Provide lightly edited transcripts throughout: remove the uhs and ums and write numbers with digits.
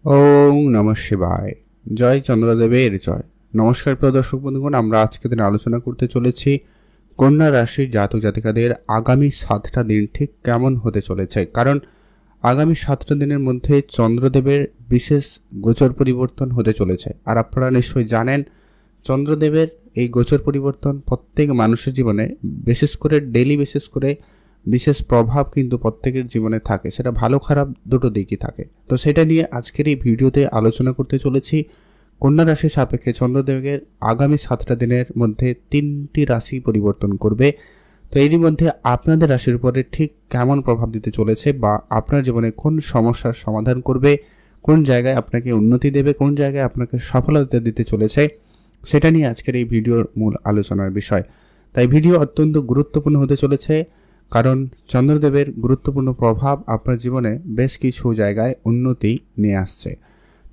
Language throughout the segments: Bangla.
ওং নমঃ শিবায়। জয় চন্দ্রদেবের জয়। নমস্কার প্রিয় দর্শক বন্ধুগণ, আমরা আজকে দিন আলোচনা করতে চলেছি কন্যা রাশির জাতক জাতিকাদের আগামী 7টা দিন ঠিক কেমন হতে চলেছে। কারণ আগামী 7টা দিনের মধ্যে চন্দ্রদেবের বিশেষ গোচর পরিবর্তন হতে চলেছে। আর আপনারা নিশ্চয়ই জানেন চন্দ্রদেবের এই গোচর পরিবর্তন প্রত্যেক মানুষের জীবনে বিশেষ করে ডেইলি বিশেষ প্রভাব কিন্তু প্রত্যেকের জীবনে থাকে, সেটা ভালো খারাপ দুটো দিকই থাকে। তো সেটা নিয়ে আজকের এই ভিডিওতে আলোচনা করতে চলেছি। কন্যা রাশির সাপেক্ষে চন্দ্রদেবের আগামী 7টা দিনের মধ্যে 3টি রাশি পরিবর্তন করবে। তো এরই মধ্যে আপনাদের রাশির উপরে ঠিক কেমন প্রভাব দিতে চলেছে বা আপনার জীবনে কোন সমস্যার সমাধান করবে, কোন জায়গায় আপনাকে উন্নতি দেবে, কোন জায়গায় আপনাকে সফলতা দিতে চলেছে, সেটা নিয়ে আজকের এই ভিডিওর মূল আলোচনার বিষয়। তাই ভিডিও অত্যন্ত গুরুত্বপূর্ণ হতে চলেছে, কারণ চন্দ্রদেবের গুরুত্বপূর্ণ প্রভাব আপনার জীবনে বেশ কিছু জায়গায় উন্নতি নিয়ে আসছে।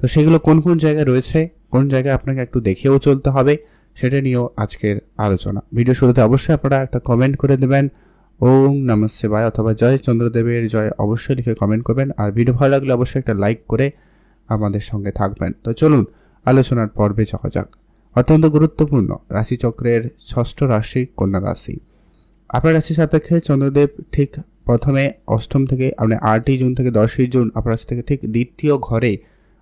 তো সেগুলো কোন কোন জায়গায় রয়েছে, কোন জায়গায় আপনাকে একটু দেখেও চলতে হবে, সেটা নিয়েও আজকের আলোচনা। ভিডিও শুরুতে অবশ্যই আপনারা একটা কমেন্ট করে দেবেন ওং নমঃ শিবায় অথবা জয় চন্দ্রদেবের জয় অবশ্যই লিখে কমেন্ট করবেন। আর ভিডিও ভালো লাগলে অবশ্যই একটা লাইক করে আমাদের সঙ্গে থাকবেন। তো চলুন আলোচনার পর্বে যাওয়া যাক। অত্যন্ত গুরুত্বপূর্ণ রাশিচক্রের 6ষ্ঠ রাশি কন্যা রাশি। আপনার রাশি সাপেক্ষে চন্দ্রদেব ঠিক প্রথমে অষ্টম থেকে আপনি 8ই জুন থেকে 10ই জুন আপনার রাশি থেকে ঠিক দ্বিতীয় ঘরে,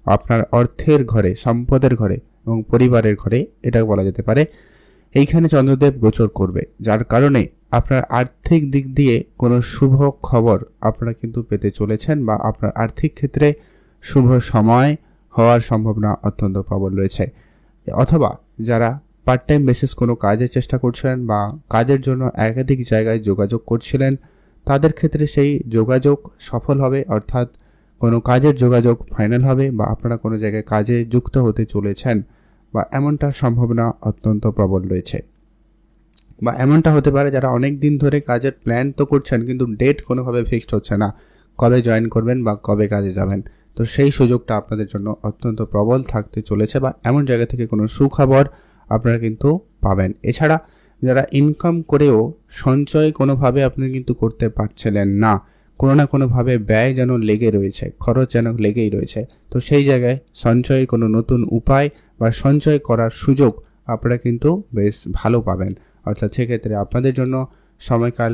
আপনার অর্থের ঘরে, সম্পদের ঘরে এবং পরিবারের ঘরে এটা বলা যেতে পারে, এইখানে চন্দ্রদেব গোচর করবে। যার কারণে আপনার আর্থিক দিক দিয়ে কোনো শুভ খবর আপনারা কিন্তু পেতে চলেছেন বা আপনার আর্থিক ক্ষেত্রে শুভ সময় হওয়ার সম্ভাবনা অত্যন্ত প্রবল রয়েছে। অথবা যারা পার্ট টাইম বেসিস কোনো কাজের চেষ্টা করছিলেন বা কাজের জন্য একাধিক জায়গায় যোগাযোগ করছিলেন, তাদের ক্ষেত্রে সেই যোগাযোগ সফল হবে, অর্থাৎ কোনো কাজের যোগাযোগ ফাইনাল হবে বা আপনারা কোনো জায়গায় কাজে যুক্ত হতে চলেছেন বা এমনটার সম্ভাবনা অত্যন্ত প্রবল রয়েছে। বা এমনটা হতে পারে যারা অনেক দিন ধরে কাজের প্ল্যান তো করছেন কিন্তু ডেট কোনোভাবে ফিক্সড হচ্ছে না, কবে জয়েন করবেন বা কবে কাজে যাবেন। তো সেই সুযোগটা আপনাদের জন্য অত্যন্ত প্রবল থাকতে চলেছে বা এমন জায়গা থেকে কোনো সুখবর আপনারা কিন্তু পাবেন। এছাড়া যারা ইনকাম করেও সঞ্চয় কোনোভাবে আপনি কিন্তু করতে পারছিলেন না, কোনো না কোনোভাবে ব্যয় যেন লেগে রয়েছে, খরচ যেন লেগেই রয়েছে, তো সেই জায়গায় সঞ্চয়ের কোনো নতুন উপায় বা সঞ্চয় করার সুযোগ আপনারা কিন্তু বেশ ভালো পাবেন। অর্থাৎ সেক্ষেত্রে আপনাদের জন্য সময়কাল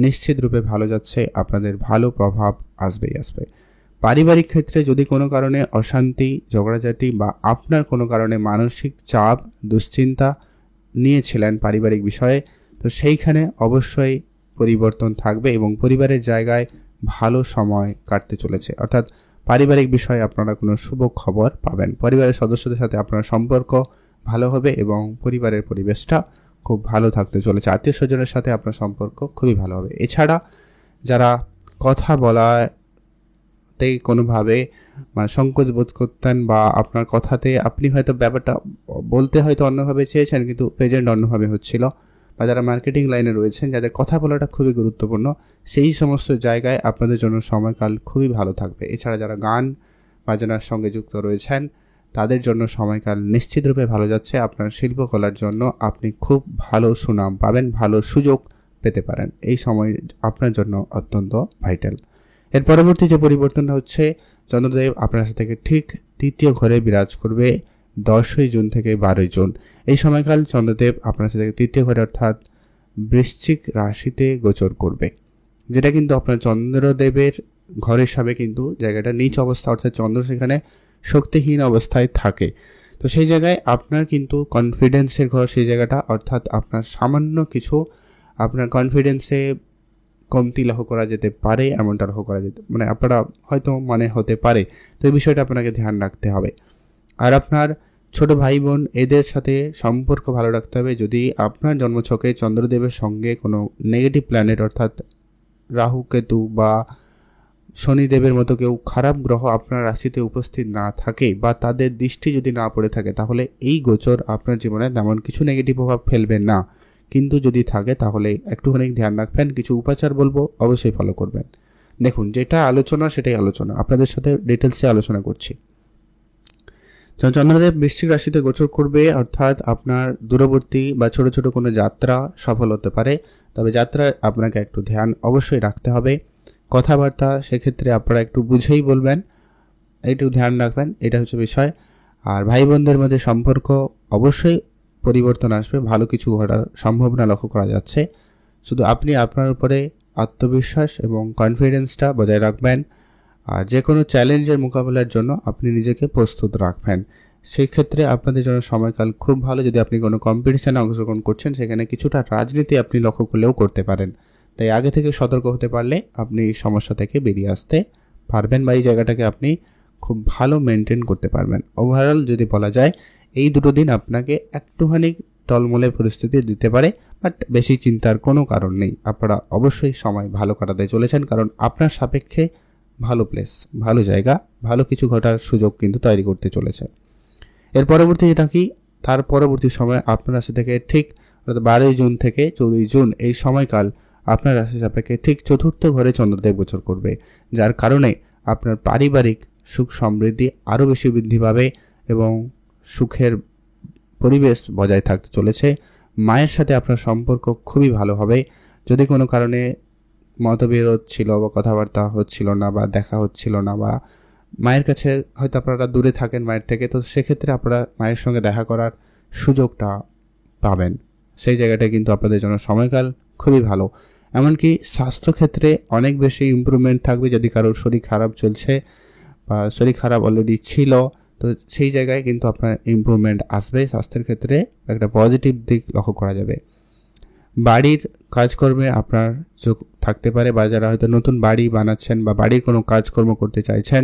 নিশ্চিত রূপে ভালো যাচ্ছে, আপনাদের ভালো প্রভাব আসবেই আসবে। পারিবারিক ক্ষেত্রে যদি কোনো কারণে অশান্তি, ঝগড়াঝাটি বা আপনার কোনো কারণে মানসিক চাপ, দুশ্চিন্তা নিয়েছিলেন পারিবারিক বিষয়ে, তো সেইখানে অবশ্যই পরিবর্তন থাকবে এবং পরিবারের জায়গায় ভালো সময় কাটতে চলেছে। অর্থাৎ পারিবারিক বিষয়ে আপনারা কোনো শুভ খবর পাবেন, পরিবারের সদস্যদের সাথে আপনার সম্পর্ক ভালো হবে এবং পরিবারের পরিবেশটা খুব ভালো থাকতে চলেছে, আত্মীয় স্বজনের সাথে আপনার সম্পর্ক খুবই ভালো হবে। এছাড়া যারা কথা বলাতে কোনোভাবে সংকোচ বোধ করতেন বা আপনার কথাতে আপনি হয়তো ব্যাপারটা বলতে হয়তো অন্যভাবে চেয়েছেন কিন্তু প্রেজেন্ট অন্যভাবে হচ্ছিল, বা যারা মার্কেটিং লাইনে রয়েছেন যাদের কথা বলাটা খুবই গুরুত্বপূর্ণ, সেই সমস্ত জায়গায় আপনাদের জন্য সময়কাল খুবই ভালো থাকবে। এছাড়া যারা গান বাজনার সঙ্গে যুক্ত রয়েছেন তাদের জন্য সময়কাল নিশ্চিতরূপে ভালো যাচ্ছে। আপনার শিল্পকলার জন্য আপনি খুব ভালো সুনাম পাবেন, ভালো সুযোগ পেতে পারেন। এই সময় আপনার জন্য অত্যন্ত ভাইটাল। এর পরবর্তী যে পরিবর্তনটা হচ্ছে, চন্দ্রদেব আপনার সাথে থেকে ঠিক তৃতীয় ঘরে বিরাজ করবে 10ই জুন থেকে 12ই জুন। এই সময়কাল চন্দ্রদেব আপনার সাথে থেকে তৃতীয় ঘরে অর্থাৎ বৃশ্চিক রাশিতে গোচর করবে, যেটা কিন্তু আপনার চন্দ্রদেবের ঘর হিসাবে কিন্তু জায়গাটা নিচ অবস্থা, অর্থাৎ চন্দ্র সেখানে শক্তিহীন অবস্থায় থাকে। তো সেই জায়গায় আপনার কিন্তু কনফিডেন্সের ঘর সেই জায়গাটা, অর্থাৎ আপনার সামান্য কিছু আপনার কনফিডেন্সে কমতি লক্ষ্য করা যেতে পারে, এমনটা লক্ষ্য করা যেতে আপনারা হয়তো হতে পারে। তো এই বিষয়টা আপনাকে ধ্যান রাখতে হবে। আর আপনার ছোট ভাই বোন এদের সাথে সম্পর্ক ভালো রাখতে হবে। যদি আপনার জন্মছকে চন্দ্রদেবের সঙ্গে কোনো নেগেটিভ প্ল্যানেট অর্থাৎ রাহু কেতু বা শনিদেবের মতো কেউ খারাপ গ্রহ আপনার রাশিতে উপস্থিত না থাকে বা তাদের দৃষ্টি যদি না পড়ে থাকে, তাহলে এই গোচর আপনার জীবনে তেমন কিছু নেগেটিভ প্রভাব ফেলবেন না। কিন্তু যদি থাকে তাহলে একটুখানি ধ্যান রাখবেন, কিছু উপাচার বলবো অবশ্যই ফলো করবেন। দেখুন, যেটা আলোচনা সেটাই আলোচনা, আপনাদের সাথে ডিটেলসে আলোচনা করছি। চন্দ্রদেব বৃশ্চিক রাশিতে গোচর করবে, অর্থাৎ আপনার দূরবর্তী বা ছোট ছোট কোনো যাত্রা সফল হতে পারে, তবে যাত্রায় আপনাকে একটু ধ্যান অবশ্যই রাখতে হবে। কথাবার্তা সেক্ষেত্রে আপনারা একটু বুঝেই বলবেন, একটু ধ্যান রাখবেন, এটা হচ্ছে বিষয়। আর ভাই বোনদের মধ্যে সম্পর্ক অবশ্যই পরিবর্তন আসবে, ভালো কিছু ঘটার সম্ভাবনা লক্ষ্য করা যাচ্ছে। শুধু আপনি আপনার উপরে আত্মবিশ্বাস এবং কনফিডেন্সটা বজায় রাখবেন, আর যে কোনো চ্যালেঞ্জের মোকাবেলার জন্য আপনি নিজেকে প্রস্তুত রাখবেন। সেই ক্ষেত্রে আপনাদের জন্য সময়কাল খুব ভালো। যদি আপনি কোনো কম্পিটিশানে অংশগ্রহণ করছেন, সেখানে কিছুটা রাজনীতি আপনি লক্ষ্য করলেও করতে পারেন। তাই আগে থেকে সতর্ক হতে পারলে আপনি সমস্যা থেকে বেরিয়ে আসতে পারবেন, বা এই জায়গাটাকে আপনি খুব ভালো মেনটেন করতে পারবেন। ওভারঅল যদি বলা যায়, এই দুটো দিন আপনাকে একটুখানি টলমলে পরিস্থিতি দিতে পারে, বাট বেশি চিন্তার কোনো কারণ নেই। আপনারা অবশ্যই সময় ভালো কাটাতে চলেছেন, কারণ আপনার সাপেক্ষে ভালো প্লেস, ভালো জায়গা, ভালো কিছু ঘটার সুযোগ কিন্তু তৈরি করতে চলেছে। এর পরবর্তী যেটা কি, তার পরবর্তী সময় আপনার রাশি থেকে ঠিক 12 জুন থেকে 14 জুন এই সময়কাল আপনার রাশি সাপেক্ষে ঠিক চতুর্থ ঘরে চন্দ্রদেব গোচর করবে, যার কারণে আপনার পারিবারিক সুখ সমৃদ্ধি আরও বেশি বৃদ্ধি পাবে এবং সুখের পরিবেশ বজায় থাকতে চলেছে। মায়ের সাথে আপনার সম্পর্ক খুবই ভালো হবে। যদি কোনো কারণে মতবিরোধ ছিল বা কথাবার্তা হচ্ছিল না বা দেখা হচ্ছিল না, বা মায়ের কাছে হয়তো আপনারা দূরে থাকেন মায়ের থেকে, তো সেক্ষেত্রে আপনারা মায়ের সঙ্গে দেখা করার সুযোগটা পাবেন। সেই জায়গাটায় কিন্তু আপনাদের জন্য সময়কাল খুবই ভালো। এমনকি স্বাস্থ্যক্ষেত্রে অনেক বেশি ইমপ্রুভমেন্ট থাকবে। যদি কারোর শরীর খারাপ চলছে বা শরীর খারাপ অলরেডি ছিল, তো সেই জায়গায় কিন্তু আপনার ইমপ্রুভমেন্ট আসবে। স্বাস্থ্যের ক্ষেত্রে একটা পজিটিভ দিক লক্ষ্য করা যাবে। বাড়ির কাজকর্মে আপনার যোগ থাকতে পারে, বা যারা হয়তো নতুন বাড়ি বানাচ্ছেন বা বাড়ির কোনো কাজকর্ম করতে চাইছেন,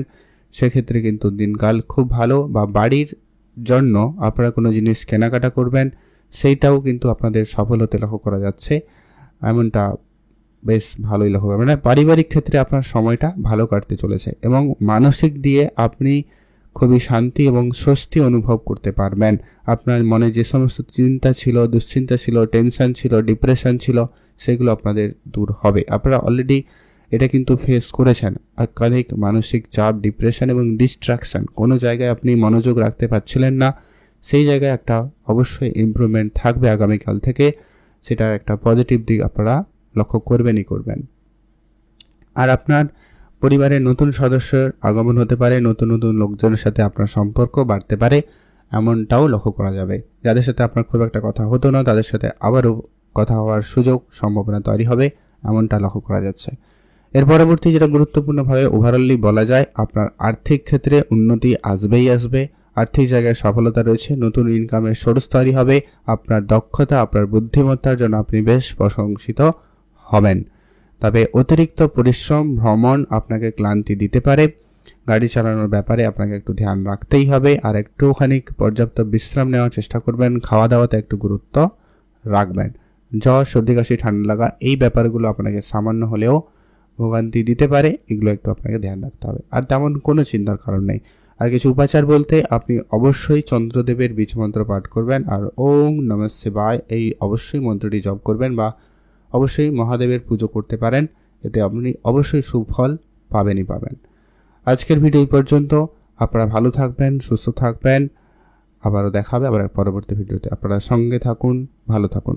সেক্ষেত্রে কিন্তু দিনকাল খুব ভালো। বা বাড়ির জন্য আপনারা কোনো জিনিস কেনাকাটা করবেন, সেইটাও কিন্তু আপনাদের সফল হতে লক্ষ্য করা যাচ্ছে। এমনটা বেশ ভালোই লক্ষ্য করবেন। মানে পারিবারিক ক্ষেত্রে আপনার সময়টা ভালো কাটতে চলেছে এবং মানসিক দিয়ে আপনি খুবই শান্তি এবং স্বস্তি অনুভব করতে পারবেন। আপনার মনে যে সমস্ত চিন্তা ছিল, দুশ্চিন্তা ছিল, টেনশন ছিল, ডিপ্রেশন ছিল, সেগুলো আপনাদের দূর হবে। আপনারা অলরেডি এটা কিন্তু ফেস করেছেন, একাধিক মানসিক চাপ, ডিপ্রেশন এবং ডিস্ট্রাকশন, কোনো জায়গায় আপনি মনোযোগ রাখতে পারছিলেন না, সেই জায়গায় একটা অবশ্যই ইমপ্রুভমেন্ট থাকবে আগামীকাল থেকে। সেটার একটা পজিটিভ দিক আপনারা লক্ষ্য করবেনই করবেন। আর আপনার পরিবারের নতুন সদস্যের আগমন হতে পারে, নতুন নতুন লোকজনের সাথে আপনার সম্পর্ক বাড়তে পারে, এমনটাও লক্ষ্য করা যাবে। যাদের সাথে আপনার খুব একটা কথা হতো না, তাদের সাথে আবারও কথা হওয়ার সুযোগ, সম্ভাবনা তৈরি হবে, এমনটা লক্ষ্য করা যাচ্ছে। এর পরবর্তী যেটা গুরুত্বপূর্ণভাবে ওভারঅলি বলা যায়, আপনার আর্থিক ক্ষেত্রে উন্নতি আসবেই আসবে। আর্থিক জায়গায় সফলতা রয়েছে, নতুন ইনকামের সোর্স তৈরি হবে। আপনার দক্ষতা, আপনার বুদ্ধিমত্তার জন্য আপনি বেশ প্রশংসিত হবেন। তবে অতিরিক্ত পরিশ্রম, ভ্রমণ আপনাকে ক্লান্তি দিতে পারে। গাড়ি চালানোর ব্যাপারে আপনাকে একটু ধ্যান রাখতেই হবে, আর একটুখানি পর্যাপ্ত বিশ্রাম নেওয়ার চেষ্টা করবেন। খাওয়া দাওয়াতে একটু গুরুত্ব রাখবেন। জ্বর, সর্দি, কাশি, ঠান্ডা লাগা, এই ব্যাপারগুলো আপনাকে সামান্য হলেও ভোগান্তি দিতে পারে, এগুলো একটু আপনাকে ধ্যান রাখতে হবে। আর তেমন কোনো চিন্তার কারণ নেই। আর কিছু উপাচার বলতে, আপনি অবশ্যই চন্দ্রদেবের বীজ মন্ত্র পাঠ করবেন, আর ওম নমঃ শিবায় এই অবশ্যই মন্ত্রটি জপ করবেন, বা অবশ্যই মহাদেবের পুজো করতে পারেন। এতে আপনি অবশ্যই সুফল পাবেনই পাবেন। আজকের ভিডিও এই পর্যন্ত। আপনারা ভালো থাকবেন, সুস্থ থাকবেন। আবারও দেখা হবে আবার পরবর্তী ভিডিওতে। আপনারা সঙ্গে থাকুন, ভালো থাকুন।